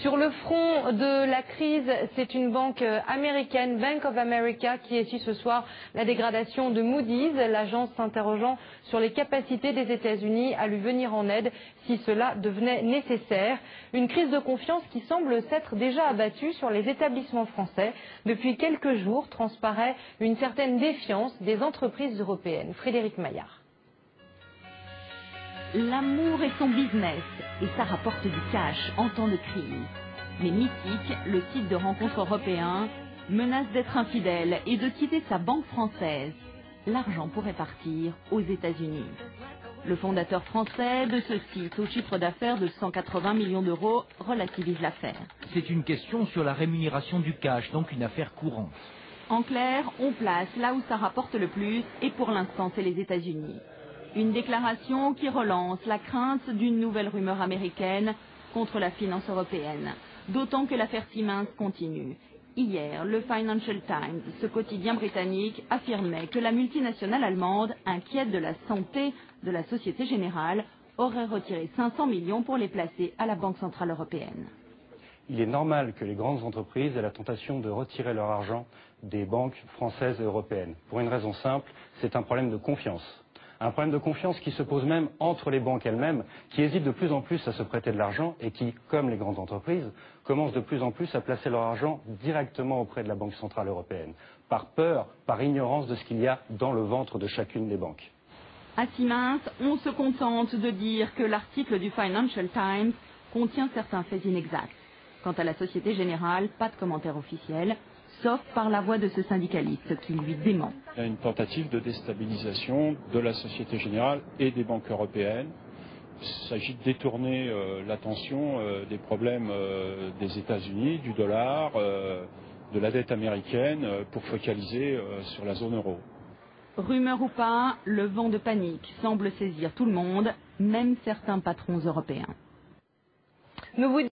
Sur le front de la crise, c'est une banque américaine, Bank of America, qui essuie ce soir la dégradation de Moody's, l'agence s'interrogeant sur les capacités des États-Unis à lui venir en aide si cela devenait nécessaire. Une crise de confiance qui semble s'être déjà abattue sur les établissements français. Depuis quelques jours, transparaît une certaine défiance des entreprises européennes. Frédéric Maillard. L'amour est son business et ça rapporte du cash en temps de crise. Mais Mythique, le site de rencontre européen, menace d'être infidèle et de quitter sa banque française. L'argent pourrait partir aux États-Unis. Le fondateur français de ce site, au chiffre d'affaires de 180 millions d'euros, relativise l'affaire. C'est une question sur la rémunération du cash, donc une affaire courante. En clair, on place là où ça rapporte le plus et pour l'instant c'est les États-Unis. Une déclaration qui relance la crainte d'une nouvelle rumeur américaine contre la finance européenne. D'autant que l'affaire Siemens continue. Hier, le Financial Times, ce quotidien britannique, affirmait que la multinationale allemande, inquiète de la santé de la Société Générale, aurait retiré 500 millions pour les placer à la Banque Centrale Européenne. Il est normal que les grandes entreprises aient la tentation de retirer leur argent des banques françaises et européennes. Pour une raison simple, c'est un problème de confiance. Un problème de confiance qui se pose même entre les banques elles-mêmes, qui hésitent de plus en plus à se prêter de l'argent et qui, comme les grandes entreprises, commencent de plus en plus à placer leur argent directement auprès de la Banque Centrale Européenne, par peur, par ignorance de ce qu'il y a dans le ventre de chacune des banques. À Siemens, on se contente de dire que l'article du Financial Times contient certains faits inexacts. Quant à la Société Générale, pas de commentaire officiel, sauf par la voix de ce syndicaliste qui lui dément. Il y a une tentative de déstabilisation de la Société Générale et des banques européennes. Il s'agit de détourner l'attention des problèmes des États-Unis, du dollar, de la dette américaine, pour focaliser sur la zone euro. Rumeur ou pas, le vent de panique semble saisir tout le monde, même certains patrons européens. Nous vous